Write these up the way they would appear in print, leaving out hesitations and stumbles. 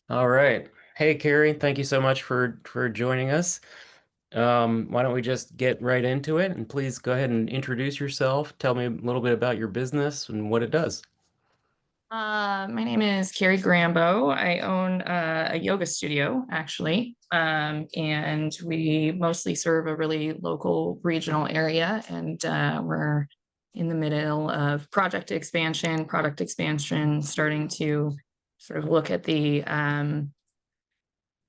All right. Hey, Carrie, thank you so much for joining us. Why don't we just get right into it? And please go ahead and introduce yourself. Tell me a little bit about your business and what it does. My name is Kari Grambo. I own a yoga studio, actually, and we mostly serve a really local regional area. And we're in the middle of product expansion, starting to sort of look at the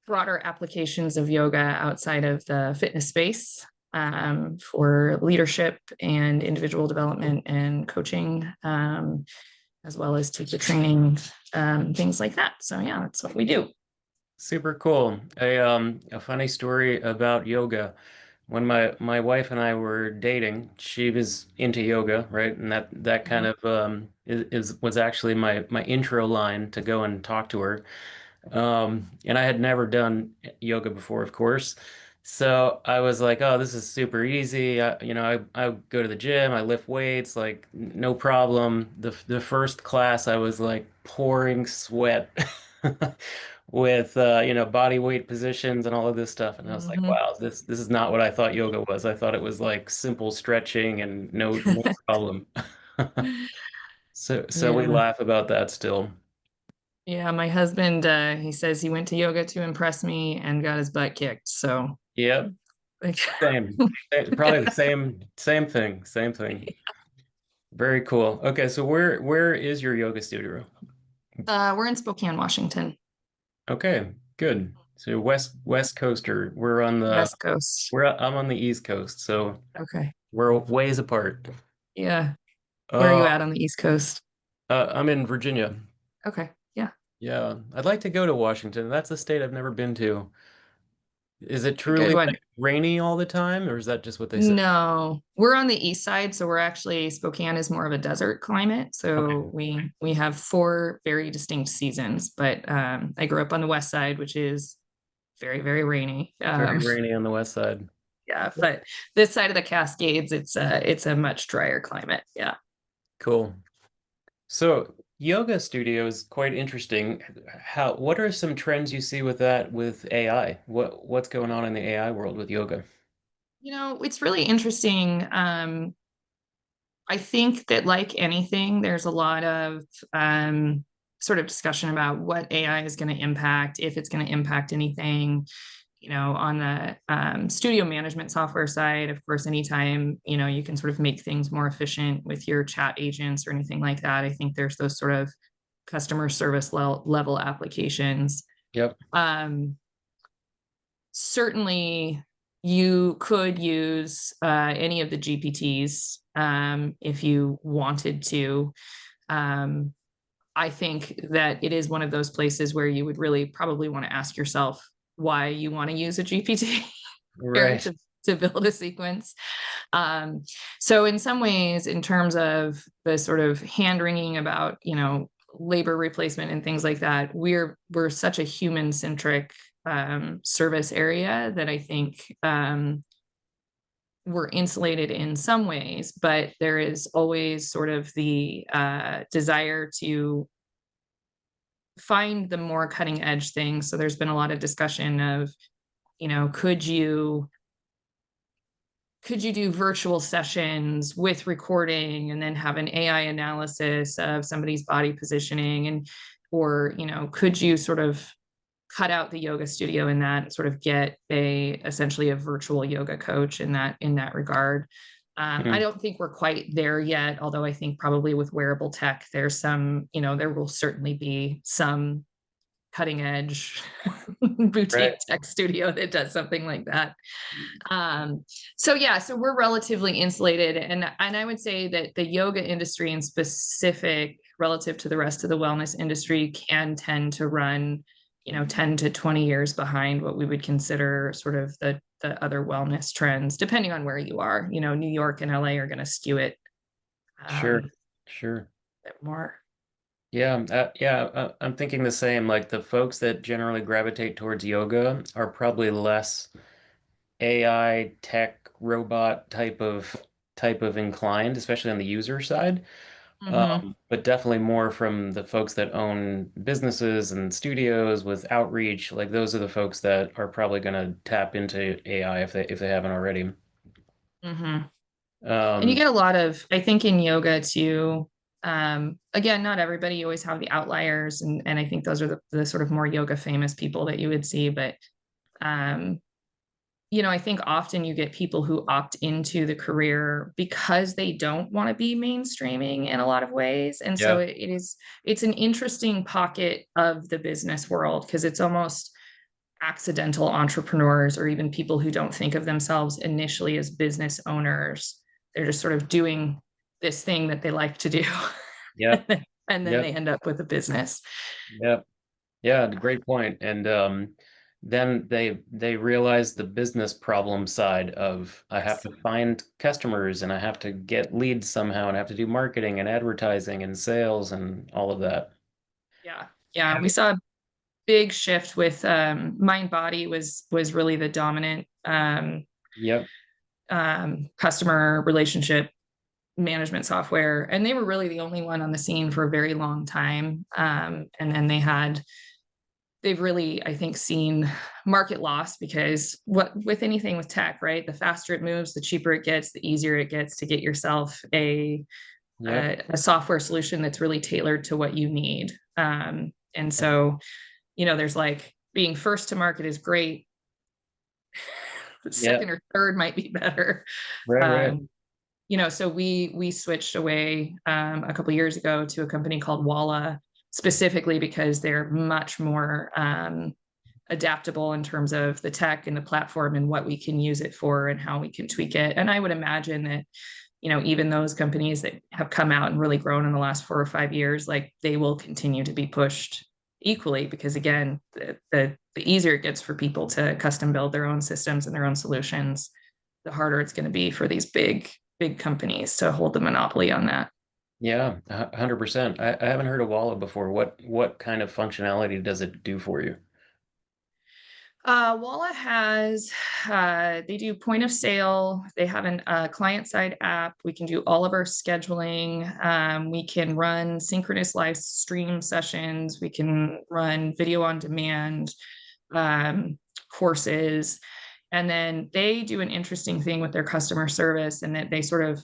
broader applications of yoga outside of the fitness space for leadership and individual development and coaching. As well as teacher training, things like that. So yeah, that's what we do. Super cool. A funny story about yoga. When my wife and I were dating, she was into yoga, right? And that kind Mhm. of is was actually my intro line to go and talk to her. And I had never done yoga before, of course. So I was like, oh, this is super easy. I go to the gym, I lift weights, like no problem. The first class, I was like pouring sweat with body weight positions and all of this stuff. And I was like, Mhm. wow, this is not what I thought yoga was. I thought it was like simple stretching and no problem. So we Yeah. laugh about that still. Yeah, my husband, he says he went to yoga to impress me and got his butt kicked. So, Yep. like, Same. Probably the same thing. Same thing. Very cool. Okay, so where is your yoga studio? we're in Spokane, Washington, Okay, good. So West Coaster. We're on the West Coast. we're I'm on the East Coast, so Okay. we're ways apart. Yeah. Where are you Uh, at on the East Coast? I'm in Virginia. Okay. Yeah. Yeah, I'd like to go to Washington. That's a state I've never been to. Is it A good truly one. like rainy all the time, or is that just what they say? No, we're on the east side, so we're actually Spokane is more of a desert climate. Okay, So we have four very distinct seasons. But I grew up on the west side, which is very rainy. very rainy on the west side. Yeah, but this side of the Cascades, it's a much drier climate. Yeah. Cool. So yoga studio is quite interesting. What are some trends you see with that with AI? What's going on in the AI world with yoga? It's really interesting. I think that like anything, there's a lot of sort of discussion about what AI is going to impact, if it's going to impact anything. On the studio management software side, of course, anytime, you can sort of make things more efficient with your chat agents or anything like that. I think there's those sort of customer service level applications. Yep. Um, Certainly you could use any of the GPTs if you wanted to. Um, I think that it is one of those places where you would really probably want to ask yourself why you want to use a GPT Right. to build a sequence. Um, so in some ways, in terms of the sort of hand wringing about, labor replacement and things like that, we're such a human centric service area that I think we're insulated in some ways, but there is always sort of the desire to find the more cutting edge things. So there's been a lot of discussion of, you know, could you do virtual sessions with recording and then have an AI analysis of somebody's body positioning, and or could you sort of cut out the yoga studio in that and sort of get a essentially a virtual yoga coach in that regard. I Hmm. don't think we're quite there yet, although I think probably with wearable tech there's some, there will certainly be some cutting edge Right. boutique tech studio that does something like that. So yeah, so we're relatively insulated, and I would say that the yoga industry in specific, relative to the rest of the wellness industry, can tend to run, 10 to 20 years behind what we would consider sort of the other wellness trends, depending on where you are. New York and LA are going to skew it Sure. a Sure. bit more. Yeah. I'm thinking the same. Like the folks that generally gravitate towards yoga are probably less AI tech robot type of inclined, especially on the user side. Hmm. But definitely more from the folks that own businesses and studios with outreach. Like those are the folks that are probably going to tap into AI if they haven't already. Hmm. And you Um, get a lot of, I think in yoga too, again, not everybody, you always have the outliers. And I think those are the sort of more yoga famous people that you would see. But, um, I think often you get people who opt into the career because they don't want to be mainstreaming in a lot of ways. And so yeah, it's an interesting pocket of the business world because it's almost accidental entrepreneurs or even people who don't think of themselves initially as business owners. They're just sort of doing this thing that they like to do. yep, And then they yep, end up with a business. yep. Yeah, great point. And then they realize the business problem side of I have Yes. to find customers and I have to get leads somehow and I have to do marketing and advertising and sales and all of that. Yeah. Yeah. Have We you- saw a big shift with mind body was really the dominant Yep, customer relationship management software. And they were really the only one on the scene for a very long time. And then they've really, I think, seen market loss because what with anything with tech, right? The faster it moves, the cheaper it gets, the easier it gets to get yourself yep, a software solution that's really tailored to what you need. And so, there's like being first to market is great. yep. Second or third might be better. Right, right. Um, so we switched away a couple of years ago to a company called Walla, specifically because they're much more adaptable in terms of the tech and the platform and what we can use it for and how we can tweak it. And I would imagine that, even those companies that have come out and really grown in the last 4 or 5 years, like they will continue to be pushed equally because again, the easier it gets for people to custom build their own systems and their own solutions, the harder it's going to be for these big companies to hold the monopoly on that. Yeah, 100%. I haven't heard of Walla before. What kind of functionality does it do for you? Walla has, they do point of sale. They have a client side app. We can do all of our scheduling. We can run synchronous live stream sessions. We can run video on demand um, courses. And then they do an interesting thing with their customer service and that they sort of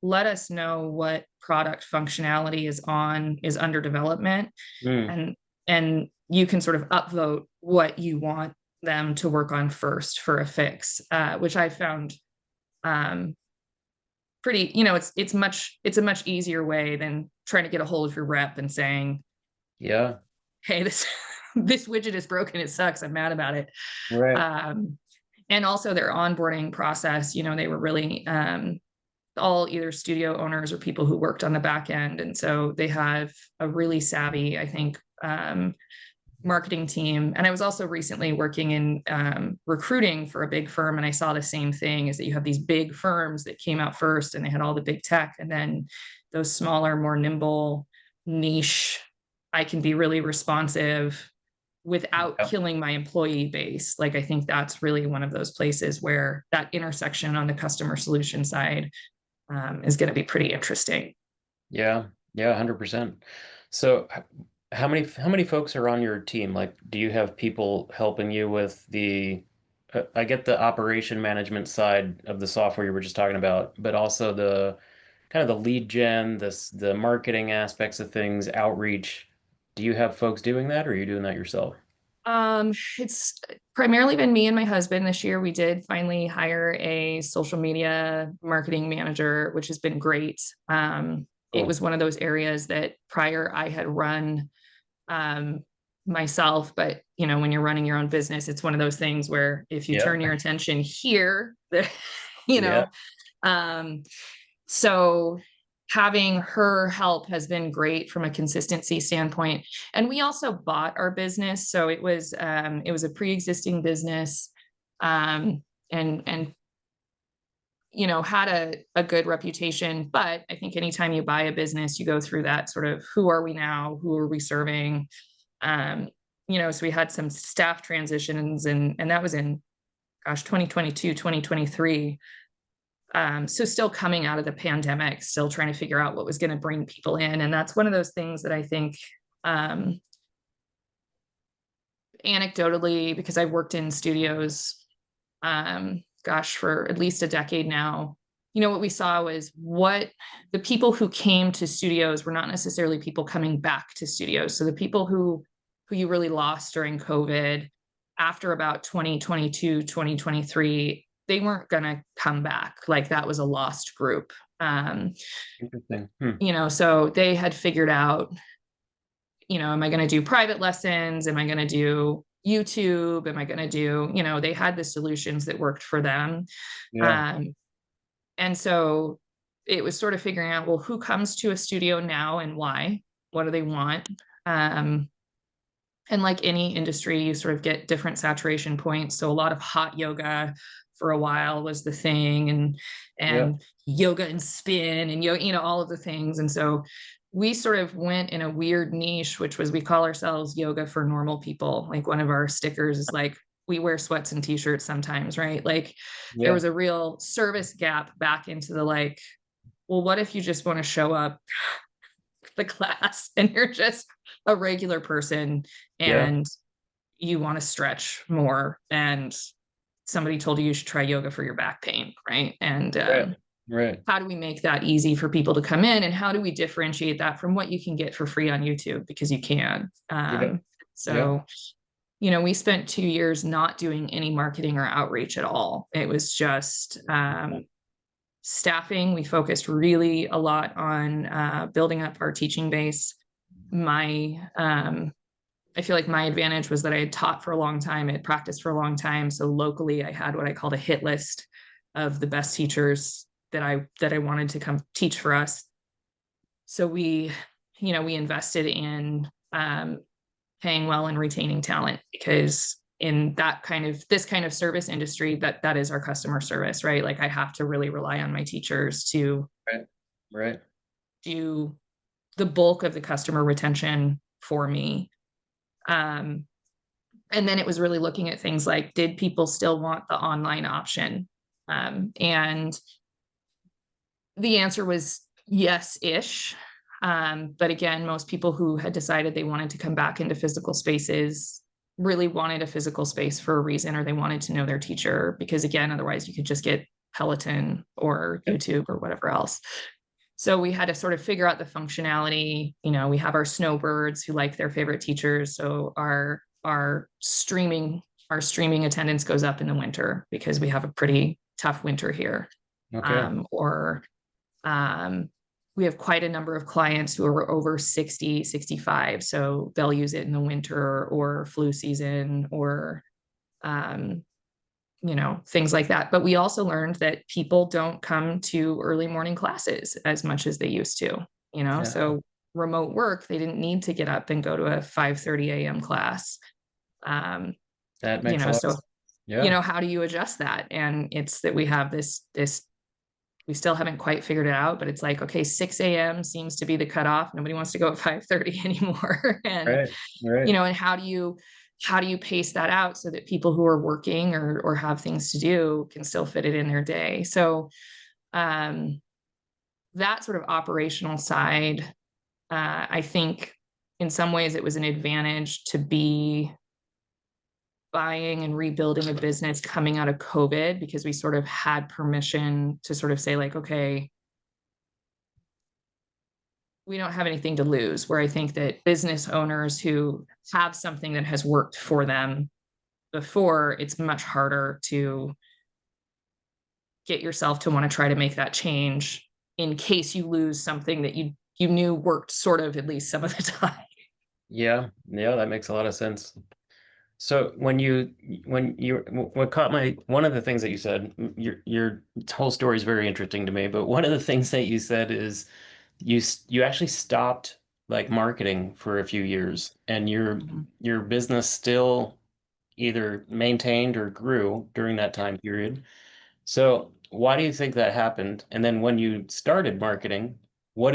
let us know what product functionality is under development Mm, and you can sort of upvote what you want them to work on first for a fix, which I found um, pretty. It's a much easier way than trying to get a hold of your rep and saying, yeah, "Hey, this this widget is broken. It sucks. I'm mad about it." right. Um, and also their onboarding process. They were really all either studio owners or people who worked on the back end, and so they have a really savvy, I think, marketing team. And I was also recently working in recruiting for a big firm, and I saw the same thing: is that you have these big firms that came out first, and they had all the big tech, and then those smaller, more nimble, niche. I can be really responsive without Yep. killing my employee base. Like I think that's really one of those places where that intersection on the customer solution side is going to be pretty interesting. Yeah, yeah, 100%. So how many folks are on your team? Like, do you have people helping you with I get the operation management side of the software you were just talking about, but also the kind of the lead gen, the marketing aspects of things, outreach. Do you have folks doing that or are you doing that yourself? It's primarily been me and my husband this year. We did finally hire a social media marketing manager, which has been great. It Cool. was one of those areas that prior I had run um, myself, but when you're running your own business, it's one of those things where if you Yeah. turn your attention here, you Yeah. know, um, so having her help has been great from a consistency standpoint. And we also bought our business, so it was a pre-existing business, um, and had a good reputation. But I think anytime you buy a business, you go through that sort of who are we now, who are we serving, um, so we had some staff transitions, and that was in, gosh, 2022, 2023. So still coming out of the pandemic, still trying to figure out what was going to bring people in. And that's one of those things that I think, um, anecdotally, because I've worked in studios, gosh, for at least a decade now, what we saw was what the people who came to studios were not necessarily people coming back to studios. So the people who you really lost during COVID after about 2022, 2023, they weren't going to come back. Like that was a lost group. Interesting. So they had figured out, am I going to do private lessons? Am I going to do YouTube? Am I going to do, they had the solutions that worked for them. Yeah. Um, and so it was sort of figuring out, well, who comes to a studio now and why? What do they want? Um, and like any industry, you sort of get different saturation points. So a lot of hot yoga for a while was the thing, and Yeah. yoga and spin and yoga, all of the things. And so we sort of went in a weird niche, which was we call ourselves yoga for normal people. Like one of our stickers is like, we wear sweats and t-shirts sometimes, right? Like there Yeah. was a real service gap back into the like, well, what if you just want to show up the class and you're just a regular person Yeah. and you want to stretch more and somebody told you should try yoga for your back pain, right? And Right. Right. how do we make that easy for people to come in, and how do we differentiate that from what you can get for free on YouTube, because you can. Yeah. Yeah. So we spent 2 years not doing any marketing or outreach at all. It was just staffing. We focused really a lot on building up our teaching base. I feel like my advantage was that I had taught for a long time, I had practiced for a long time. So locally, I had what I called a hit list of the best teachers that I wanted to come teach for us. So we invested in paying well and retaining talent, because in this kind of service industry, that is our customer service, right? Like I have to really rely on my teachers to Right. Right. do the bulk of the customer retention for me. Um, and then it was really looking at things like, did people still want the online option? And the answer was yes-ish. But again, most people who had decided they wanted to come back into physical spaces really wanted a physical space for a reason, or they wanted to know their teacher, because again, otherwise you could just get Peloton or Yeah. YouTube or whatever else. So we had to sort of figure out the functionality. We have our snowbirds who like their favorite teachers. So our streaming attendance goes up in the winter because we have a pretty tough winter here. Okay. Or we have quite a number of clients who are over 60, 65. So they'll use it in the winter or flu season or um, things like that. But we also learned that people don't come to early morning classes as much as they used to, Yeah. so remote work, they didn't need to get up and go to a 5:30 a.m. class. Um, That makes a lot of so, sense. Yeah. how do you adjust that? And it's that we have this, we still haven't quite figured it out, but it's like, okay, 6 a.m. seems to be the cutoff. Nobody wants to go at 5:30 anymore. And, Right. Right. and how do you pace that out so that people who are working or have things to do can still fit it in their day? So um, that sort of operational side, I think in some ways it was an advantage to be buying and rebuilding a business coming out of COVID, because we sort of had permission to sort of say like, okay, we don't have anything to lose. Where I think that business owners who have something that has worked for them before, it's much harder to get yourself to want to try to make that change in case you lose something that you knew worked sort of at least some of the time. Yeah. Yeah. That makes a lot of sense. So what caught my one of the things that you said, your whole story is very interesting to me, but one of the things that you said is you actually stopped like marketing for a few years, and Mhm. your business still either maintained or grew during that time period. So why do you think that happened? And then when you started marketing, what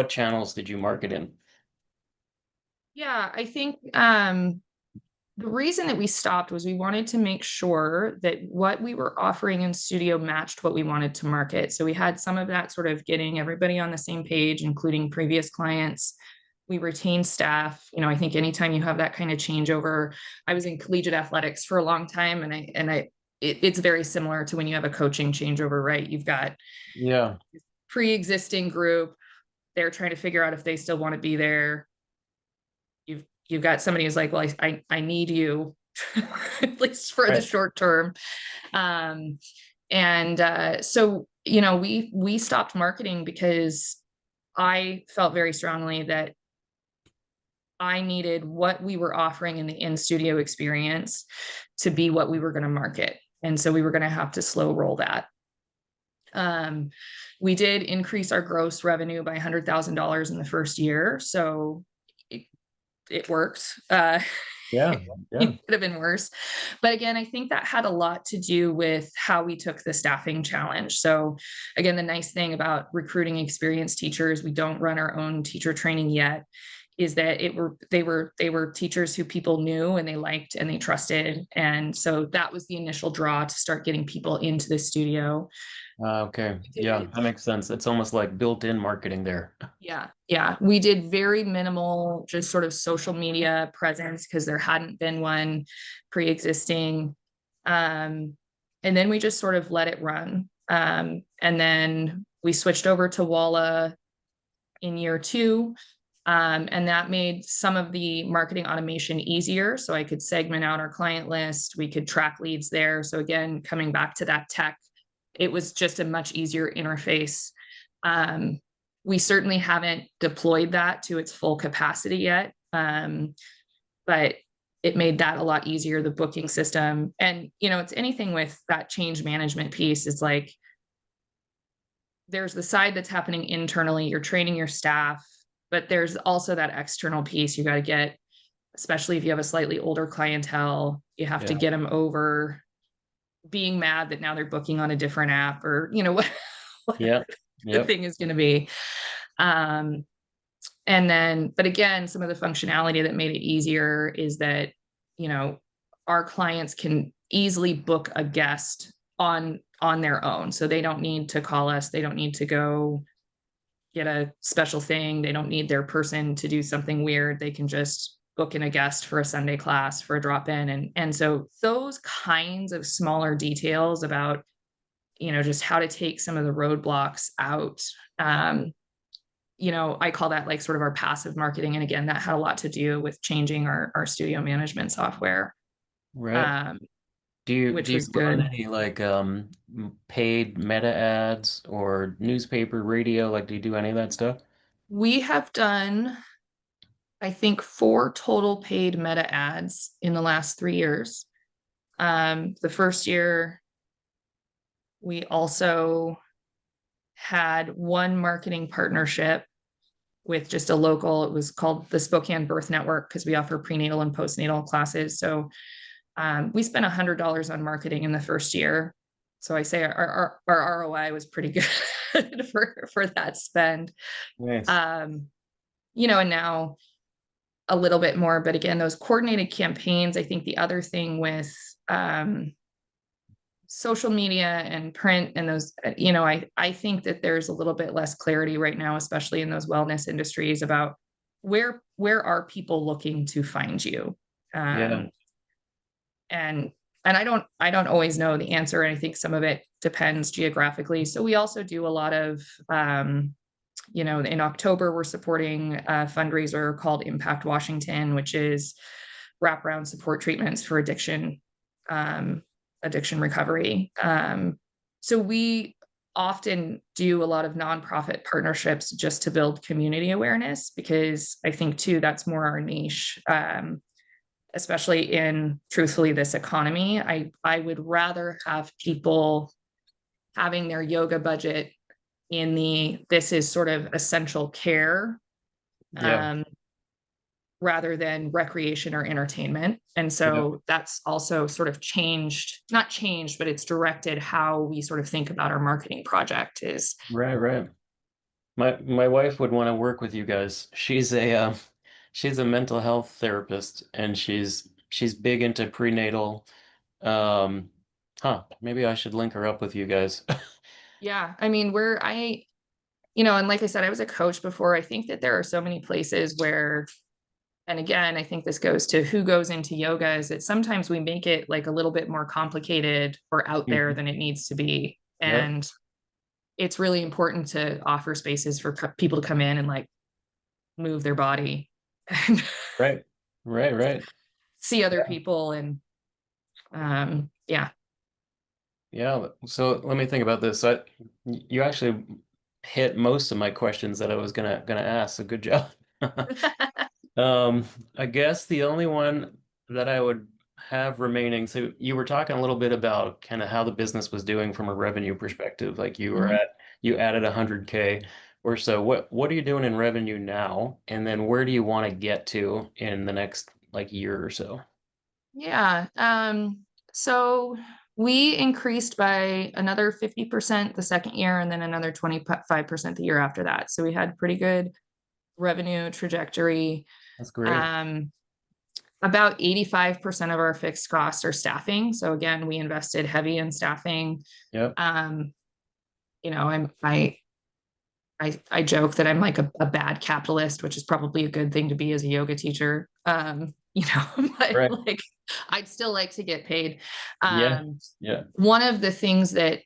channels did you market in? Yeah, I think The reason that we stopped was we wanted to make sure that what we were offering in studio matched what we wanted to market. So we had some of that sort of getting everybody on the same page, including previous clients. We retained staff. I think anytime you have that kind of changeover, I was in collegiate athletics for a long time, it's very similar to when you have a coaching changeover, right? You've got Yeah. pre-existing group, they're trying to figure out if they still want to be there. You've got somebody who's like, well, I need you at least for the Right. short term. So we stopped marketing because I felt very strongly that I needed what we were offering in the in-studio experience to be what we were going to market. And so we were going to have to slow roll that. We did increase our gross revenue by $100,000 in the first year. So it worked. Yeah. Yeah. It could have been worse. But again, I think that had a lot to do with how we took the staffing challenge. So again, the nice thing about recruiting experienced teachers, we don't run our own teacher training yet, is that they were teachers who people knew and they liked and they trusted. And so that was the initial draw to start getting people into the studio. Okay. We Yeah, did that makes sense. It's almost like built-in marketing there. Yeah, yeah. We did very minimal, just sort of social media presence because there hadn't been one pre-existing. Um, and then we just sort of let it run. And then we switched over to Walla in year two. And that made some of the marketing automation easier. So I could segment out our client list. We could track leads there. So again, coming back to that tech, it was just a much easier interface. Um, we certainly haven't deployed that to its full capacity yet, but it made that a lot easier, the booking system. And, it's anything with that change management piece. It's like there's the side that's happening internally, you're training your staff, but there's also that external piece you got to get, especially if you have a slightly older clientele, you have to Yeah. get them over being mad that now they're booking on a different app or, Yeah. whatever the Yep. thing is going to be. Um, but again, some of the functionality that made it easier is that, you know, our clients can easily book a guest on their own. So they don't need to call us. They don't need to go get a special thing. They don't need their person to do something weird. They can just book in a guest for a Sunday class for a drop in. And so those kinds of smaller details about, just how to take some of the roadblocks out. I call that like sort of our passive marketing. And again, that had a lot to do with changing our studio management software, Right. um, Do which you was run good. any like paid meta ads or newspaper, radio? Like, do you do any of that stuff? We have done, I think, 4 total paid meta ads in the last 3 years. The first year, we also had one marketing partnership with just a local, it was called the Spokane Birth Network because we offer prenatal and postnatal classes. So we spent $100 on marketing in the first year. So I say our ROI was pretty good for that spend. Nice. Um, and now a little bit more, but again, those coordinated campaigns, I think the other thing with social media and print and those, I think that there's a little bit less clarity right now, especially in those wellness industries about where are people looking to find you. Yeah. Um, and I don't always know the answer. And I think some of it depends geographically. So we also do a lot of, in October, we're supporting a fundraiser called Impact Washington, which is wraparound support treatments for addiction recovery. So we often do a lot of nonprofit partnerships just to build community awareness, because I think too, that's more our niche. Especially in, truthfully, this economy, I would rather have people having their yoga budget in this is sort of essential care, Yeah. um, rather than recreation or entertainment. And Yeah. so that's also sort of not changed, but it's directed how we sort of think about our marketing project is. Right, right. My wife would want to work with you guys. She's a mental health therapist and she's big into prenatal. Um, maybe I should link her up with you guys. Yeah, I mean, and like I said, I was a coach before. I think that there are so many places where, and again, I think this goes to who goes into yoga, is that sometimes we make it like a little bit more complicated or out there Mhm. than it needs to be. Yep. And it's really important to offer spaces for people to come in and like move their body and Right. Right. Right. see other Yeah. people. And yeah. Yeah. So let me think about this. You actually hit most of my questions that I was gonna ask. So good job. Um, I guess the only one that I would have remaining, so you were talking a little bit about kind of how the business was doing from a revenue perspective. Like Mhm. you added 100K or so. What are you doing in revenue now? And then where do you want to get to in the next like year or so? Yeah. So we increased by another 50% the second year and then another 25% the year after that. So we had pretty good revenue trajectory. That's great. Um, about 85% of our fixed costs are staffing. So again, we invested heavy in staffing. Yep. Um, you know, I joke that I'm like a bad capitalist, which is probably a good thing to be as a yoga teacher. But Right. like I'd still like to get paid. Yeah. Um, Yeah. one of the things that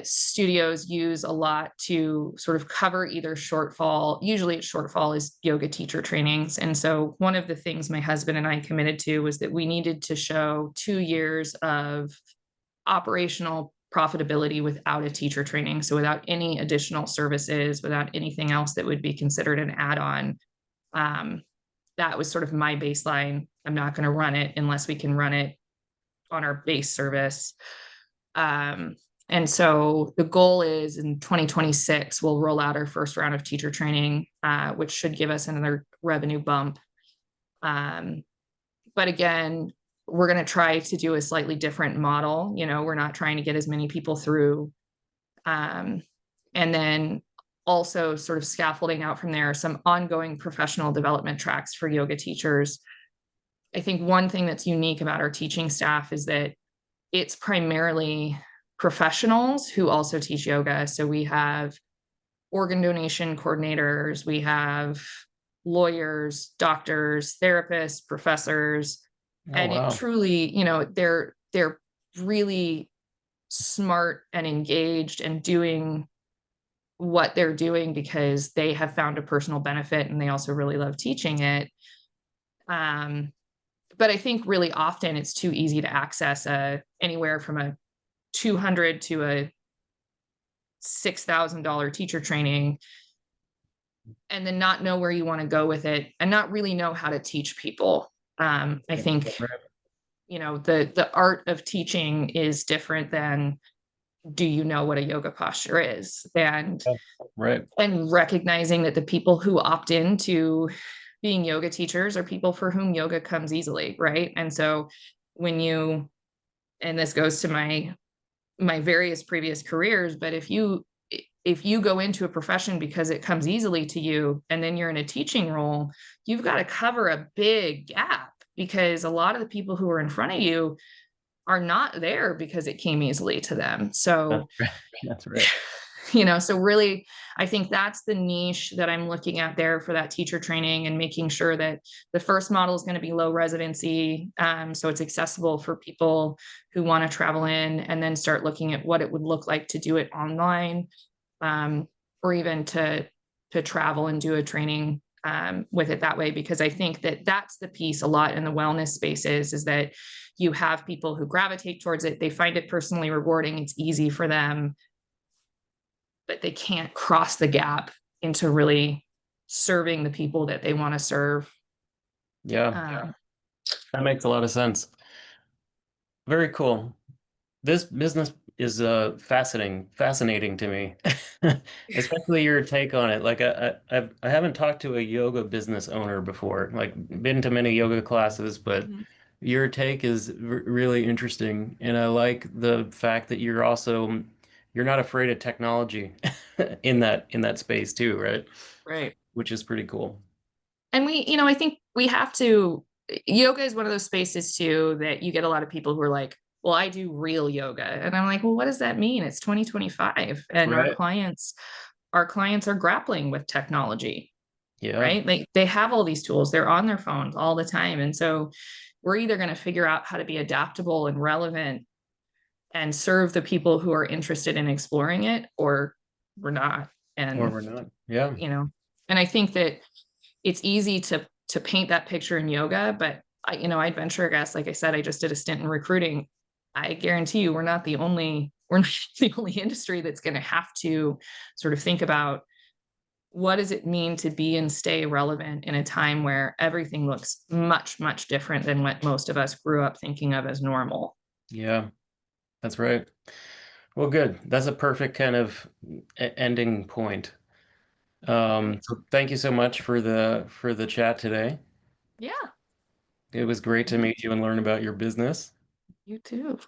studios use a lot to sort of cover either shortfall, usually it's shortfall, is yoga teacher trainings. And so one of the things my husband and I committed to was that we needed to show 2 years of operational profitability without a teacher training. So without any additional services, without anything else that would be considered an add-on. Um, that was sort of my baseline. I'm not going to run it unless we can run it on our base service. Um, and so the goal is in 2026, we'll roll out our first round of teacher training, which should give us another revenue bump. Um, but again, we're going to try to do a slightly different model. We're not trying to get as many people through. Um, and then also sort of scaffolding out from there some ongoing professional development tracks for yoga teachers. I think one thing that's unique about our teaching staff is that it's primarily professionals who also teach yoga. So we have organ donation coordinators, we have lawyers, doctors, therapists, professors, Oh and it wow. truly, they're really smart and engaged and doing what they're doing because they have found a personal benefit and they also really love teaching it. Um, but I think really often it's too easy to access anywhere from a 200 to a $6,000 teacher training and then not know where you want to go with it and not really know how to teach people. I think, Right. the art of teaching is different than do you know what a yoga posture is? Yeah. Right. And recognizing that the people who opt into being yoga teachers are people for whom yoga comes easily, right? And so when you, and this goes to my various previous careers, but if you go into a profession because it comes easily to you and then you're in a teaching role, you've got to cover a big gap because a lot of the people who are in front of you are not there because it came easily to them. That's So right. That's right. so really, I think that's the niche that I'm looking at there for that teacher training and making sure that the first model is going to be low residency. So it's accessible for people who want to travel in and then start looking at what it would look like to do it online, um, or even to travel and do a training with it that way. Because I think that that's the piece a lot in the wellness spaces is that you have people who gravitate towards it. They find it personally rewarding. It's easy for them, but they can't cross the gap into really serving the people that they want to serve. Yeah. Um, That makes a lot of sense. Very cool. This business is fascinating to me, especially your take on it. Like I haven't talked to a yoga business owner before. Like been to many yoga classes, but Mhm. your take is really interesting, and I like the fact that you're not afraid of technology in that space too, right? Right. Which is pretty cool. And I think we have to. yoga is one of those spaces too that you get a lot of people who are like, well, I do real yoga. And I'm like, well, what does that mean? It's 2025 and Right. our clients are grappling with technology, Yeah. right? Like they have all these tools, they're on their phones all the time. And so we're either going to figure out how to be adaptable and relevant and serve the people who are interested in exploring it, or we're not. Or And, we're not. Yeah. you know, and I think that it's easy to paint that picture in yoga, but I'd venture a guess. Like I said, I just did a stint in recruiting. I guarantee you, we're not the only industry that's going to have to sort of think about what does it mean to be and stay relevant in a time where everything looks much, much different than what most of us grew up thinking of as normal. Yeah. That's right. Well, good. That's a perfect kind of ending point. Okay. So thank you so much for the chat today. Yeah. It was great to Yeah. meet you and learn about your business. You too.